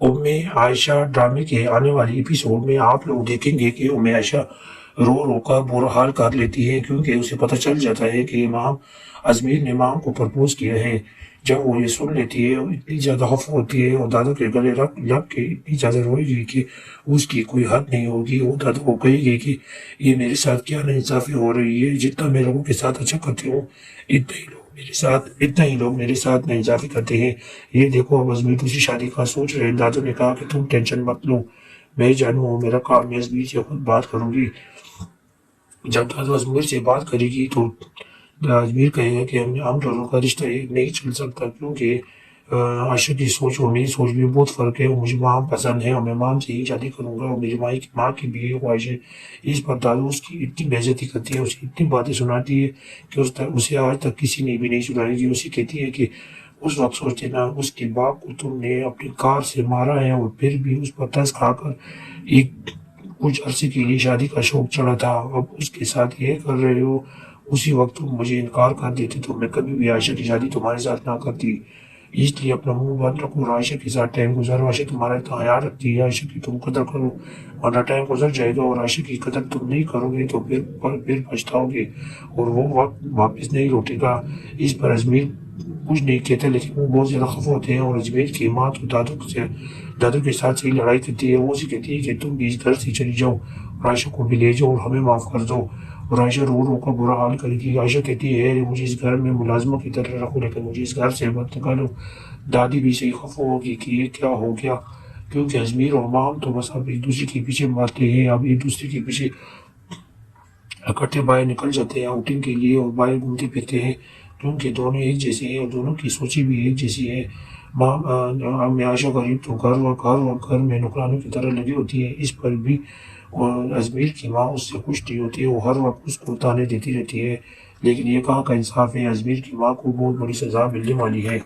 ام عائشہ ڈرامے کے آنے والی ایپیسوڈ میں آپ لوگ دیکھیں گے کہ ام عائشہ رو رو کر برا حال کر لیتی ہے، کیونکہ اسے پتہ چل جاتا ہے کہ امام ازمیر نے مام کو پرپوز کیا ہے۔ جب وہ یہ سن لیتی ہے اتنی زیادہ خوف ہوتی ہے اور دادا کے گلے لگ کے اتنی زیادہ روئے گی کہ اس کی کوئی حد نہیں ہوگی۔ وہ دادا کو کہے گی کہ یہ میرے ساتھ کیا ناانصافی ہو رہی ہے، جتنا میں لوگوں کے ساتھ اچھا کرتی ہوں اتنا ہی لوگ میرے ساتھ ناانصافی کرتے ہیں۔ یہ دیکھو اب ازمیر دوسری شادی کا سوچ رہے ہیں۔ دادو نے کہا کہ تم ٹینشن مت لو، میں جانوں میرا کام، میں ازمیر سے خود بات کروں گی۔ جب دادو ازمیر سے بات کرے گی تو ازمیر کہے گا کہ ہم دونوں کا رشتہ ایک نہیں چل سکتا، کیونکہ عائشہ کی سوچ اور میری سوچ میں بہت فرق ہے۔ مجھے مام پسند ہے اور میں مام سے ہی شادی کروں گا، اور میری ماں کی بھی خواہش ہے۔ اس پر دادو اس کی اتنی بےعزتی کرتی ہے، اسے اتنی باتیں سناتی ہے کہ اسے آج تک کسی نے بھی نہیں سنائی تھی۔ اسے کہتی ہے کہ اس وقت سوچتے نا، اس کے باپ کو تم نے اپنی کار سے مارا ہے اور پھر بھی اس پر ترس کھا کر ایک کچھ عرصے کے لیے شادی کا شوق چڑھا تھا، اب اس کے ساتھ یہ کر رہے ہو۔ اسی وقت تم مجھے انکار کر دیتے تو میں کبھی بھی عائشہ کی شادی تمہارے ساتھ نہ کرتی۔ اس لیے اپنا منہ بند رکھو اور عائشہ کے ساتھ ٹائم گزارو۔ عائشہ تمہارا اتنا خیال رکھتی ہے، عائشہ کی تم قدر کرو، ورنہ ٹائم گزر جائے گا اور عائشہ کی قدر تم نہیں کرو گے تو پھر پچھتاؤ گے اور وہ وقت واپس نہیں لوٹے گا۔ اس پر ازمیر کچھ نہیں کہتے، لیکن وہ بہت زیادہ خفا ہوتے ہیں، اور ازمیر کی ماں تو دادو کے ساتھ سے لڑائی کرتی ہے۔ وہ اسے کہتی ہے کہ تم بھی اس گھر سے چلی جاؤ اور عائشہ کو بھی لے جاؤ اور ہمیں معاف کر دو، اور عائشہ رو رو کا برا حال کرے گی۔ عائشہ کہتی ہے مجھے اس گھر میں ملازموں کی طرح رکھو، لیکن مجھے اس گھر سے مت نکالو۔ دادی بھی صحیح خفا ہوگی کہ یہ کیا ہو گیا، کیونکہ ازمیر اور مام تو بس اب ایک دوسرے کے پیچھے مارتے ہیں، اب ایک دوسرے کے پیچھے اکٹھے باہر نکل جاتے ہیں آؤٹنگ کے لیے اور باہر گھومتے پھرتے ہیں، کیونکہ دونوں ایک جیسے ہیں اور دونوں کی سوچیں بھی ایک جیسی ہے۔ میں عائشہ غریب تو گھر میں نوکرانوں کی طرح لگی ہوتی ہے۔ اس پر بھی ازمیر کی ماں اس سے خوش نہیں ہوتی ہے، وہ ہر وقت اس کو تانے دیتی رہتی ہے، لیکن یہ کہاں کا انصاف ہے۔ ازمیر کی ماں کو بہت بڑی سزا ملنے والی ہے۔